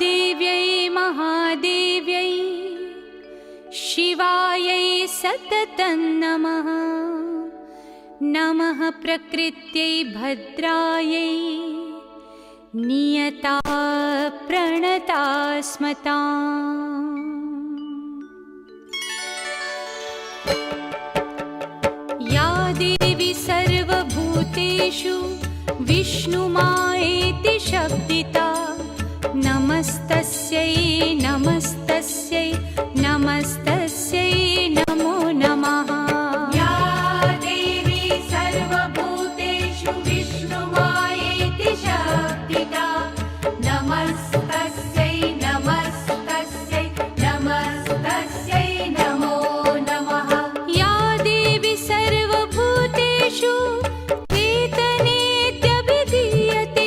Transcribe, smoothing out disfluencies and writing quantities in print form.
देव्यै महादेव्यै शिवायै सततं नमः। नमः प्रकृत्यै भद्रायै नियता प्रणता स्मताम्। या देवी सर्वभूतेषु विष्णुमायेति शब्दिता नमस्तस्यै नमस्तस्यै नमस्तस्यै नमो नमः। या देवी सर्वभूतेषु विष्णुमायेति शब्दिता